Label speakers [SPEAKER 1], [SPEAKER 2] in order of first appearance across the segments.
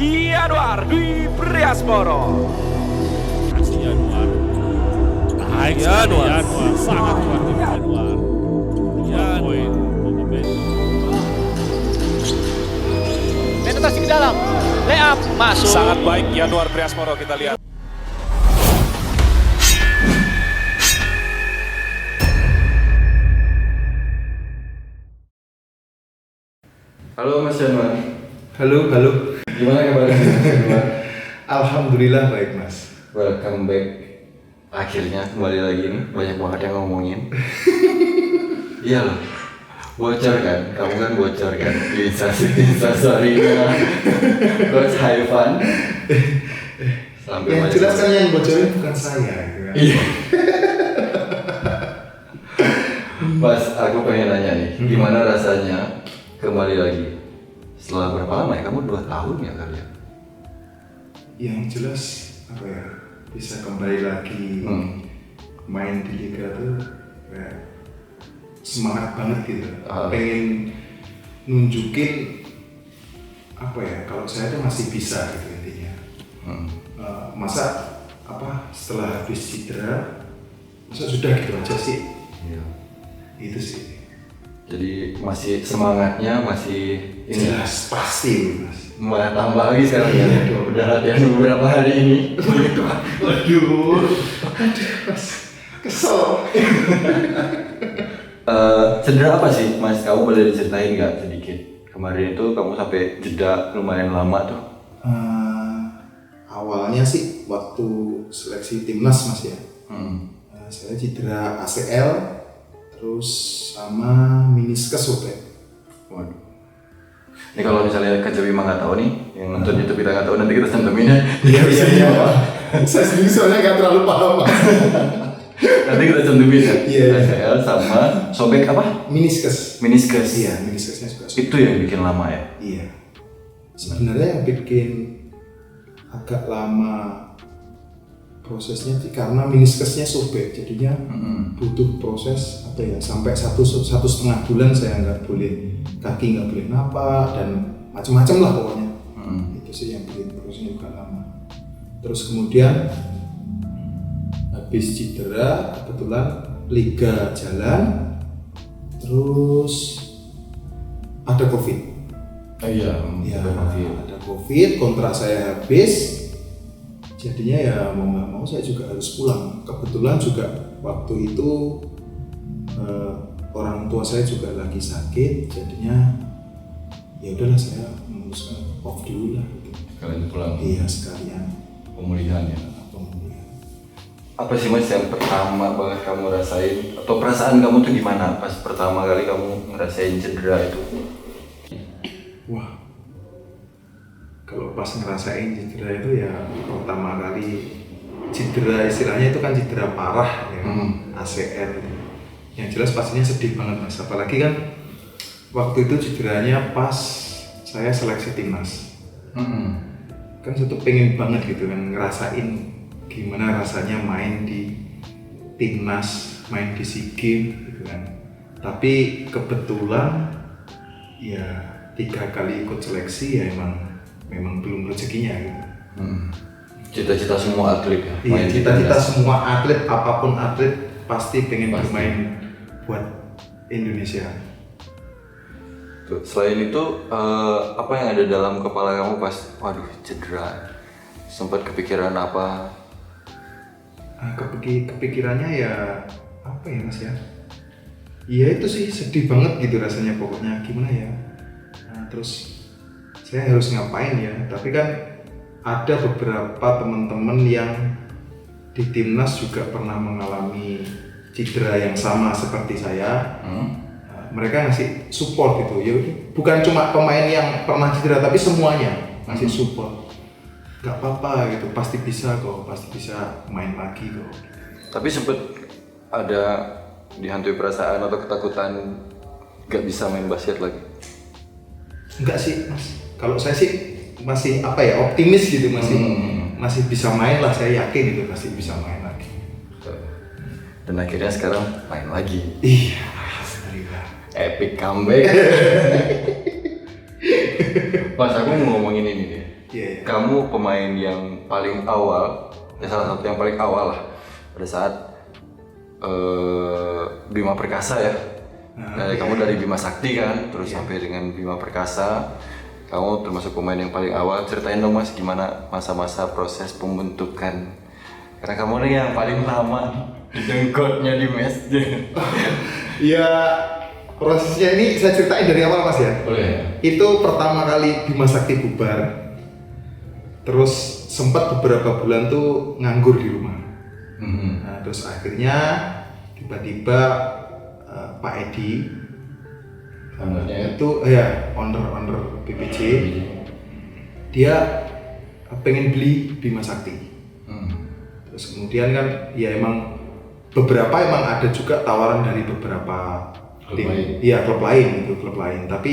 [SPEAKER 1] Yanuar Dwi Priasmoro.
[SPEAKER 2] Yanuar. Baik sekali Yanuar. Sangat kuat ini Yanuar. Yanuar.
[SPEAKER 3] Penetrasi ke dalam. Layup masuk.
[SPEAKER 1] Sangat baik Yanuar Priasmoro, kita lihat.
[SPEAKER 4] Halo Mas Januar.
[SPEAKER 5] Halo.
[SPEAKER 4] Gimana kabarnya Mas Januar?
[SPEAKER 5] Alhamdulillah baik Mas.
[SPEAKER 4] Welcome back. Akhirnya kembali lagi nih, banyak banget yang ngomongin. Iya loh, bocor kan? Kamu kan bocor kan? Di instastory-nya Coach Haifan. Sampai
[SPEAKER 5] Yang jelas kan yang bocorin bukan saya gitu kan?
[SPEAKER 4] Iya. Mas, aku pengen nanya nih, gimana rasanya kembali lagi? Setelah berapa lama ya? Kamu 2 tahun ya kali ya?
[SPEAKER 5] Yang jelas apa ya, bisa kembali lagi main di liga tuh ya, semangat banget gitu. Pengen nunjukin apa ya, kalau saya tuh masih bisa gitu intinya. Masa apa setelah habis cedera masa sudah gitu aja sih?
[SPEAKER 4] Iya.
[SPEAKER 5] Itu sih.
[SPEAKER 4] Jadi masih semangatnya masih ini
[SPEAKER 5] Jelas pasti Mas.
[SPEAKER 4] malah tambah lagi sekarang ya. Udah latihan beberapa hari ini.
[SPEAKER 5] Waduh, Mas, kesel.
[SPEAKER 4] Cedera apa sih Mas? Kamu boleh diceritain nggak sedikit? Kemarin itu kamu sampai jeda lumayan lama tuh.
[SPEAKER 5] Awalnya sih waktu seleksi timnas Mas ya. Saya cedera ACL, terus sama meniscus sobek.
[SPEAKER 4] Waduh. Ini kalau misalnya Kak Jawi mah nggak tahu nih, yang nonton YouTube kita nggak tahu, nanti kita cantumin ya.
[SPEAKER 5] Iya. Saya sendiri soalnya nggak terlalu paham Mas.
[SPEAKER 4] Nanti kita cantumin ya.
[SPEAKER 5] Iya.
[SPEAKER 4] ACL sama sobek apa?
[SPEAKER 5] Meniscus.
[SPEAKER 4] Meniscus.
[SPEAKER 5] Iya, meniscusnya juga sobek.
[SPEAKER 4] Itu yang bikin lama ya.
[SPEAKER 5] Iya. Sebenarnya yang bikin agak lama prosesnya sih karena meniscusnya sobek, jadinya butuh proses apa ya, sampai satu setengah bulan saya nggak boleh, kaki nggak boleh napak dan macam-macam lah pokoknya. Itu sih yang bikin prosesnya juga lama. Terus kemudian habis cedera kebetulan liga jalan, terus ada COVID.
[SPEAKER 4] Iya.
[SPEAKER 5] Ya, ada COVID, kontrak saya habis. Jadinya ya mau nggak mau saya juga harus pulang. Kebetulan juga waktu itu orang tua saya juga lagi sakit, jadinya ya udahlah saya memutuskan off dulu lah. Gitu.
[SPEAKER 4] Sekalian pulang.
[SPEAKER 5] Iya sekalian.
[SPEAKER 4] Pemulihan ya.
[SPEAKER 5] Pemulihan.
[SPEAKER 4] Apa sih Mas yang pertama banget kamu rasain? Atau perasaan kamu tuh gimana pas pertama kali kamu ngerasain cedera itu?
[SPEAKER 5] Wah. Kalau pas ngerasain cedera itu ya pertama kali cedera, istilahnya itu kan cedera parah ya, ACL itu. Yang jelas pastinya sedih banget Mas, apalagi kan waktu itu cederanya pas saya seleksi timnas. Kan satu pengen banget gitu kan ngerasain gimana rasanya main di timnas, main di SEA Games gitu kan. Tapi kebetulan ya 3 kali ikut seleksi ya memang belum rezekinya gitu.
[SPEAKER 4] Cita-cita semua atlet ya?
[SPEAKER 5] Iya, cita-cita semua atlet, apapun atlet pasti pengen bermain buat Indonesia.
[SPEAKER 4] Tuh, selain itu, apa yang ada dalam kepala kamu pas, waduh cedera? Sempat kepikiran apa?
[SPEAKER 5] Kepikirannya ya, apa ya Mas ya? Iya itu sih sedih banget gitu rasanya pokoknya, gimana ya? Terus saya harus ngapain ya, tapi kan ada beberapa teman-teman yang di timnas juga pernah mengalami cedera yang sama seperti saya. Mereka ngasih support gitu, ya bukan cuma pemain yang pernah cedera tapi semuanya ngasih support. Gak apa-apa gitu, pasti bisa kok, pasti bisa main lagi kok.
[SPEAKER 4] Tapi sempet ada dihantui perasaan atau ketakutan gak bisa main basket lagi?
[SPEAKER 5] Enggak sih Mas. Kalau saya sih masih apa ya, optimis gitu, masih bisa main lah, saya yakin gitu masih bisa main lagi.
[SPEAKER 4] Dan akhirnya sekarang main lagi.
[SPEAKER 5] Iya, alhamdulillah.
[SPEAKER 4] Epic comeback. Pas aku mau ngomongin ini deh.
[SPEAKER 5] Iya.
[SPEAKER 4] Kamu pemain yang paling awal, salah satu yang paling awal lah pada saat Bima Perkasa ya. Kamu dari Bima Sakti kan, terus sampai dengan Bima Perkasa. Kamu termasuk pemain yang paling awal. Ceritain dong Mas, gimana masa-masa proses pembentukan? Karena kamu nih yang paling lama dengkotnya di mes.
[SPEAKER 5] Ya prosesnya ini saya ceritain dari awal Mas ya.
[SPEAKER 4] Boleh.
[SPEAKER 5] Itu pertama kali Bima Sakti bubar. Terus sempat beberapa bulan tuh nganggur di rumah. Nah, terus akhirnya tiba-tiba Pak Edi itu ya owner BPJ, dia pengen beli Bima Sakti. Terus kemudian kan ya emang beberapa emang ada juga tawaran dari beberapa klub lain. Tapi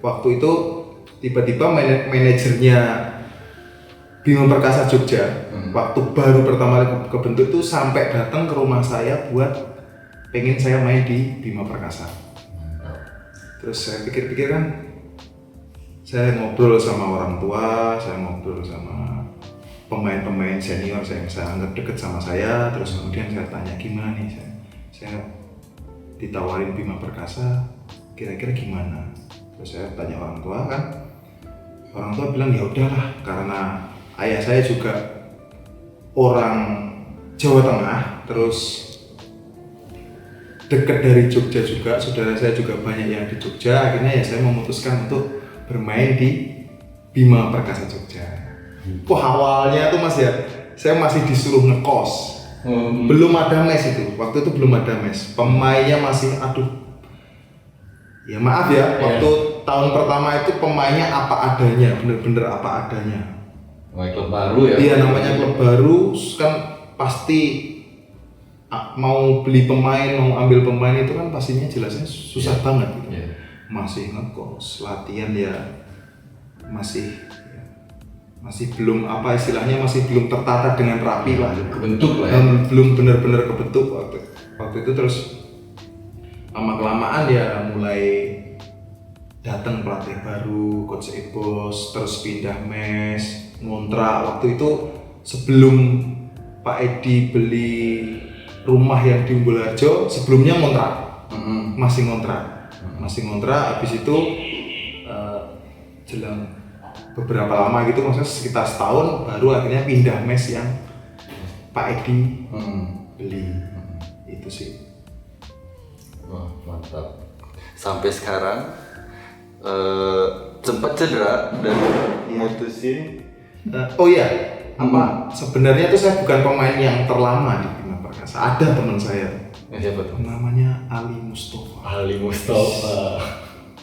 [SPEAKER 5] waktu itu tiba-tiba manajernya Bima Perkasa Jogja waktu baru pertama kali kebentuk tuh sampai datang ke rumah saya buat pengen saya main di Bima Perkasa. Terus saya pikir-pikir kan, saya ngobrol sama orang tua, saya ngobrol sama pemain-pemain senior yang saya anggap deket sama saya. Terus kemudian saya tanya gimana nih, saya ditawarin Bima Perkasa, kira-kira gimana? Terus saya tanya orang tua kan, orang tua bilang ya udahlah, karena ayah saya juga orang Jawa Tengah, terus dekat dari Jogja juga, saudara saya juga banyak yang di Jogja. Akhirnya ya saya memutuskan untuk bermain di Bima Perkasa Jogja. Wah awalnya tuh Mas ya, saya masih disuruh ngekos. Belum ada mes itu, waktu itu belum ada mes. Pemainnya masih ya maaf ya, waktu tahun pertama itu pemainnya apa adanya, bener-bener apa adanya.
[SPEAKER 4] Klub baru ya?
[SPEAKER 5] Iya namanya klub baru, kan pasti mau beli pemain, mau ambil pemain itu kan pastinya jelasnya susah banget gitu. Masih ngekos, latihan ya masih belum apa istilahnya, masih belum tertata dengan rapi lah,
[SPEAKER 4] kebentuk lah ya.
[SPEAKER 5] Belum benar-benar kebentuk waktu itu. Terus lama-kelamaan ya mulai datang pelatih baru, coach Ebos, terus pindah mes, ngontrak. Waktu itu sebelum Pak Edi beli rumah yang di Umbulharjo, sebelumnya ngontrak, masih ngontrak. Habis itu jelang beberapa lama gitu, maksudnya sekitar setahun baru akhirnya pindah mes yang Pak Edi beli. Itu sih.
[SPEAKER 4] Wah mantap. Sampai sekarang sempat cedera dan mutusin.
[SPEAKER 5] Sebenarnya tuh saya bukan pemain yang terlama di Bima Perkasa. Ada teman saya.
[SPEAKER 4] Siapa tuh?
[SPEAKER 5] Namanya Ali Mustafa.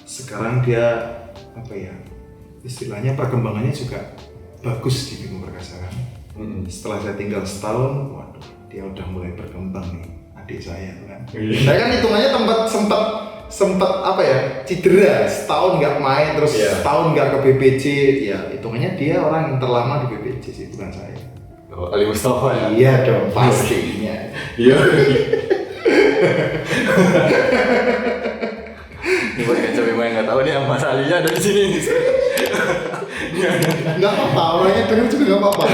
[SPEAKER 5] Sekarang dia istilahnya perkembangannya juga bagus di Bima Perkasa kan. Setelah saya tinggal setahun, waduh, dia udah mulai berkembang nih, adik saya kan. Saya kan hitungannya sempat cedera, setahun nggak main, terus setahun nggak ke BPJ, ya hitungannya dia orang yang terlama di BPJ sih, bukan saya.
[SPEAKER 4] Oh, Ali Mustafa ya?
[SPEAKER 5] Iya dong, pastinya.
[SPEAKER 4] Iya. Ini buat Bima yang nggak tahu nih, Mas Alinya ada di sini.
[SPEAKER 5] Nggak apa-apa, orangnya denger juga nggak apa-apa.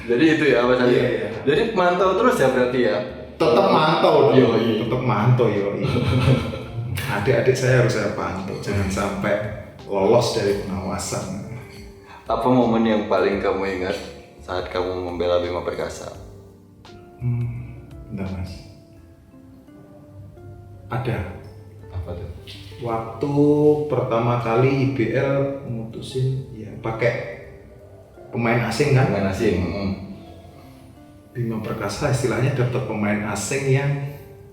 [SPEAKER 4] Jadi itu ya Mas Ali.
[SPEAKER 5] Iya.
[SPEAKER 4] Jadi mantau terus ya berarti ya?
[SPEAKER 5] Tetap mantau dong.
[SPEAKER 4] Yoi.
[SPEAKER 5] Tetap mantau yoi. Adik-adik saya harus saya pantau, jangan sampai lolos dari pengawasan.
[SPEAKER 4] Apa momen yang paling kamu ingat saat kamu membela Bima Perkasa?
[SPEAKER 5] Bentar Mas. Ada.
[SPEAKER 4] Apa tuh?
[SPEAKER 5] Waktu pertama kali IBL mutusin ya pakai pemain asing kan?
[SPEAKER 4] Pemain asing.
[SPEAKER 5] Bima Perkasa istilahnya dapat pemain asing yang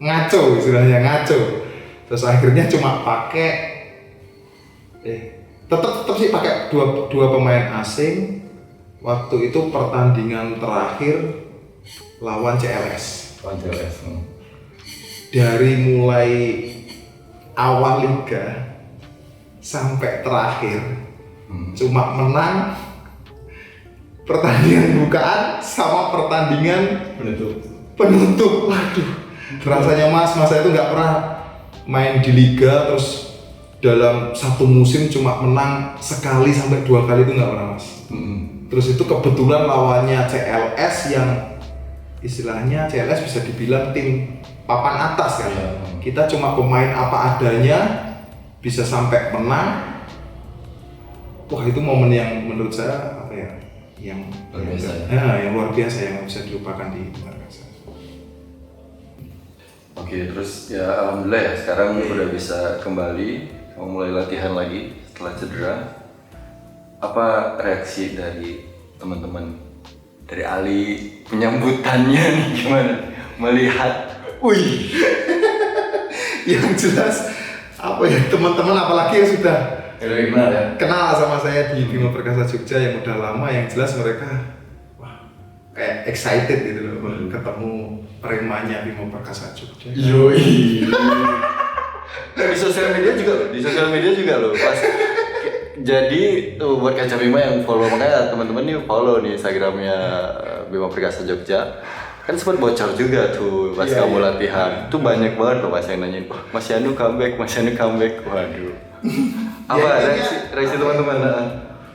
[SPEAKER 5] ngaco, istilahnya ngaco. Terus akhirnya cuma pakai tetap sih pakai dua pemain asing. Waktu itu pertandingan terakhir lawan CLS. Dari mulai awal liga sampai terakhir cuma menang pertandingan bukaan sama pertandingan penutup. Waduh, rasanya mas saya itu nggak pernah main di liga terus dalam satu musim cuma menang sekali sampai 2 kali itu nggak pernah mas. Terus itu kebetulan lawannya CLS yang istilahnya CLS bisa dibilang tim papan atas kan. Kita cuma pemain apa adanya bisa sampai menang. Wah itu momen yang menurut saya apa ya? Yang luar biasa yang nggak bisa dilupakan di Makassar.
[SPEAKER 4] Oke, terus ya alhamdulillah ya sekarang udah bisa kembali, mau mulai latihan lagi setelah cedera. Apa reaksi dari teman-teman, dari Ali penyambutannya nih gimana? Melihat, wih,
[SPEAKER 5] Yang jelas apa ya teman-teman apalagi yang sudah kenal sama saya di Bima Perkasa Jogja yang udah lama, yang jelas mereka wah kayak excited gitu loh ketemu premanya Bima Perkasa Jogja.
[SPEAKER 4] yoi. Di sosial media juga loh pas. Jadi buat Kaca Bima yang follow, makanya teman-teman nih follow nih Instagramnya Bima Perkasa Jogja. Kan sempat bocor juga tuh pas kamu latihan. Tuh banyak banget loh mas yang nanyain, Mas Yanu comeback. Waduh. Apa reaksi teman-teman?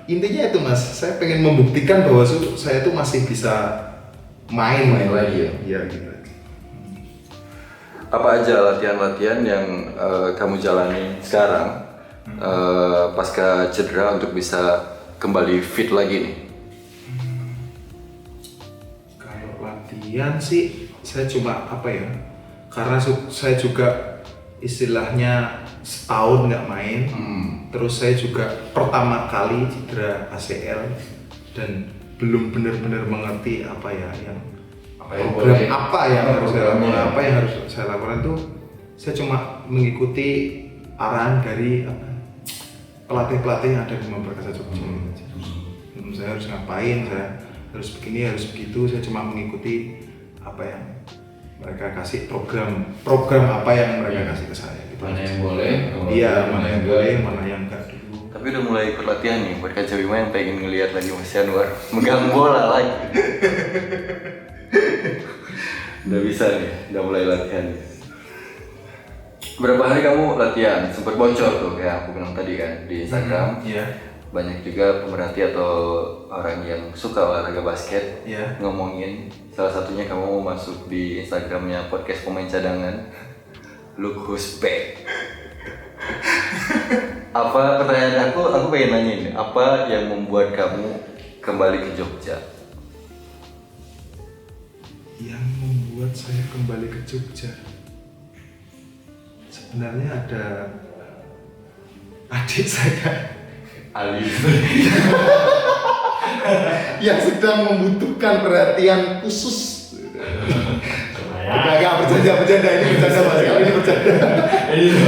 [SPEAKER 5] Intinya itu mas, saya pengen membuktikan bahwa saya tuh masih bisa main
[SPEAKER 4] lagi ya?
[SPEAKER 5] Iya gitu.
[SPEAKER 4] Apa aja latihan-latihan yang kamu jalani sekarang pasca cedera untuk bisa kembali fit lagi nih?
[SPEAKER 5] Kalau latihan sih saya cuma apa ya, karena saya juga istilahnya setahun nggak main, terus saya juga pertama kali cedera ACL dan belum benar-benar mengerti apa ya yang harus saya lakukan itu. Saya cuma mengikuti arahan dari pelatih-pelatih yang ada di Bima Perkasa Jogja. Saya harus ngapain, saya harus begini, harus begitu. Saya cuma mengikuti apa yang mereka kasih, program apa yang mereka kasih ke saya. Gitu.
[SPEAKER 4] Mana yang boleh?
[SPEAKER 5] Mana yang boleh, mana yang enggak dulu.
[SPEAKER 4] Tapi udah mulai ikut latihan nih buat Kaca Bima yang pengen ngelihat lagi Mas Yanuar megang bola lagi. Udah bisa nih, udah mulai latihan. Berapa hari kamu latihan? Sempet bocor tuh kayak aku bilang tadi kan di Instagram. Banyak juga pemerhati atau orang yang suka olahraga basket ngomongin, salah satunya kamu mau masuk di Instagramnya podcast pemain cadangan. Look who's back. Apa pertanyaan aku pengen nanya ini, apa yang membuat kamu kembali ke Jogja?
[SPEAKER 5] Yang membuat saya kembali ke Jogja sebenarnya ada adik saya
[SPEAKER 4] Ali
[SPEAKER 5] yang sedang membutuhkan perhatian khusus. Agak bercanda ini bercanda mas, ini bercanda.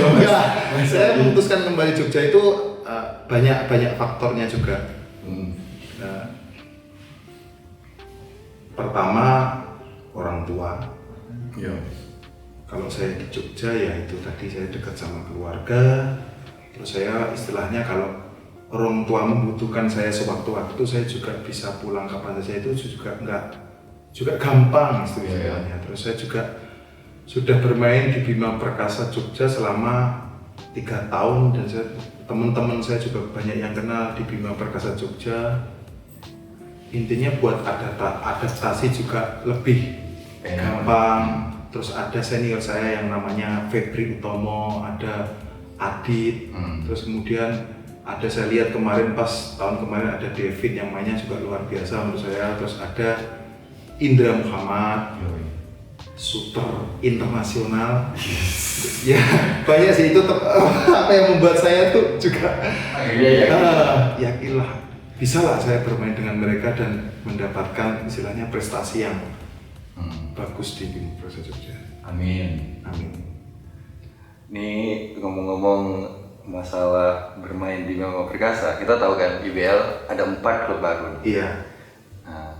[SPEAKER 5] Enggak, saya memutuskan kembali Jogja itu banyak faktornya juga. Pertama orang tua. Kalau saya di Jogja ya itu tadi saya dekat sama keluarga. Terus saya istilahnya kalau orang tua membutuhkan saya sewaktu-waktu, saya juga bisa pulang kapan saja, itu juga gampang istilahnya. Terus saya juga sudah bermain di Bima Perkasa Jogja selama 3 tahun dan teman-teman saya juga banyak yang kenal di Bima Perkasa Jogja. Intinya buat adaptasi juga lebih gampang. Terus ada senior saya yang namanya Febri Utomo, ada Adit, terus kemudian ada saya lihat tahun kemarin ada David yang mainnya juga luar biasa menurut saya. Terus ada Indra Muhammad, super internasional. Ya banyak sih itu apa yang membuat saya tuh juga yakinlah bisa lah saya bermain dengan mereka dan mendapatkan istilahnya prestasi yang bagus di Bima Perkasa Jogja.
[SPEAKER 4] Amin.
[SPEAKER 5] Nih
[SPEAKER 4] ngomong-ngomong masalah bermain di Bima Perkasa, kita tahu kan IBL ada 4 klub baru.
[SPEAKER 5] Iya.
[SPEAKER 4] Nah,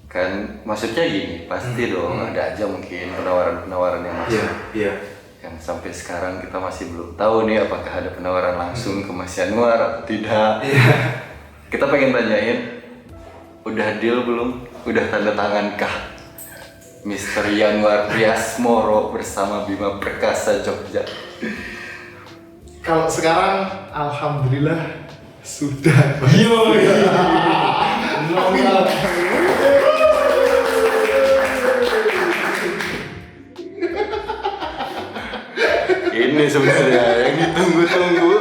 [SPEAKER 4] kan maksudnya gini, pasti dong ada aja mungkin penawaran yang masuk.
[SPEAKER 5] Iya.
[SPEAKER 4] Yang sampai sekarang kita masih belum tahu nih apakah ada penawaran langsung ke Mas Yanuar atau tidak. Iya. Kita pengen tanyain, udah deal belum? Udah tanda tangan kah? Mr. Yanuar Priasmoro bersama Bima Perkasa Jogja.
[SPEAKER 5] Kalau sekarang alhamdulillah sudah.
[SPEAKER 4] Ini sebenarnya yang ditunggu-tunggu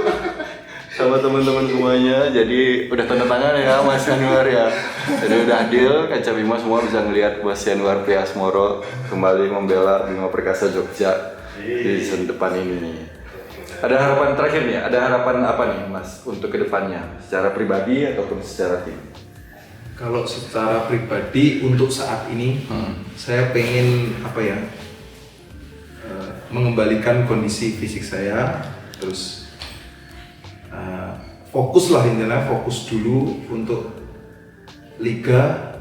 [SPEAKER 4] sama teman-teman semuanya. Jadi udah tanda tangan ya Mas Yanuar ya. Jadi udah deal, Kaca Bima semua bisa ngelihat Mas Yanuar Priasmoro kembali membela Bima Perkasa Jogja di season depan ini. Ada harapan terakhir nih, ada harapan apa nih Mas untuk kedepannya? Secara pribadi ataupun secara tim?
[SPEAKER 5] Kalau secara pribadi untuk saat ini saya pengen mengembalikan kondisi fisik saya, terus fokus dulu untuk liga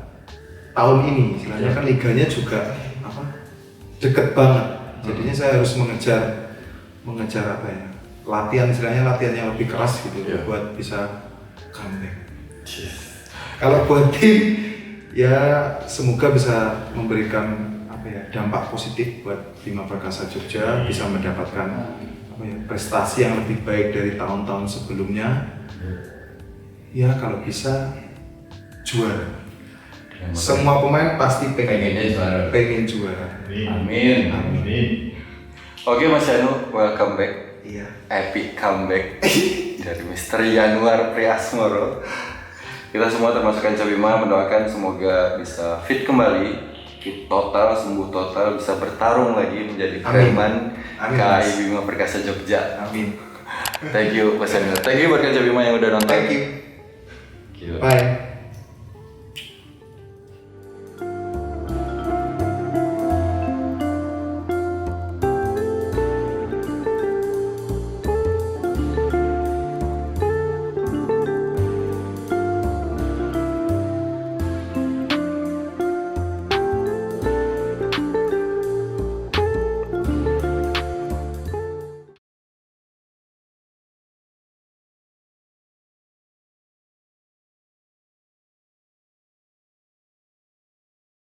[SPEAKER 5] tahun ini. Istilahnya kan liganya juga deket banget, jadinya saya harus mengejar latihan yang lebih keras gitu buat bisa comeback. Kalau buat tim ya semoga bisa memberikan dampak positif buat Bima Perkasa Jogja, bisa mendapatkan prestasi yang lebih baik dari tahun-tahun sebelumnya. Ya kalau bisa juara. Semua pemain pasti pengen juara.
[SPEAKER 4] Amin. Oke Mas Yanu, welcome back.
[SPEAKER 5] Iya.
[SPEAKER 4] Epic comeback dari Mr. Yanuar Priasmoro. Kita semua termasuk Kaca Bima mendoakan semoga bisa fit kembali, fit total, sembuh total, bisa bertarung lagi menjadi preman KAI Bima Perkasa Jogja.
[SPEAKER 5] Amin.
[SPEAKER 4] Thank you Mas Yanuar. Thank you buat Kaca Bima yang udah nonton.
[SPEAKER 5] Thank you. Bye.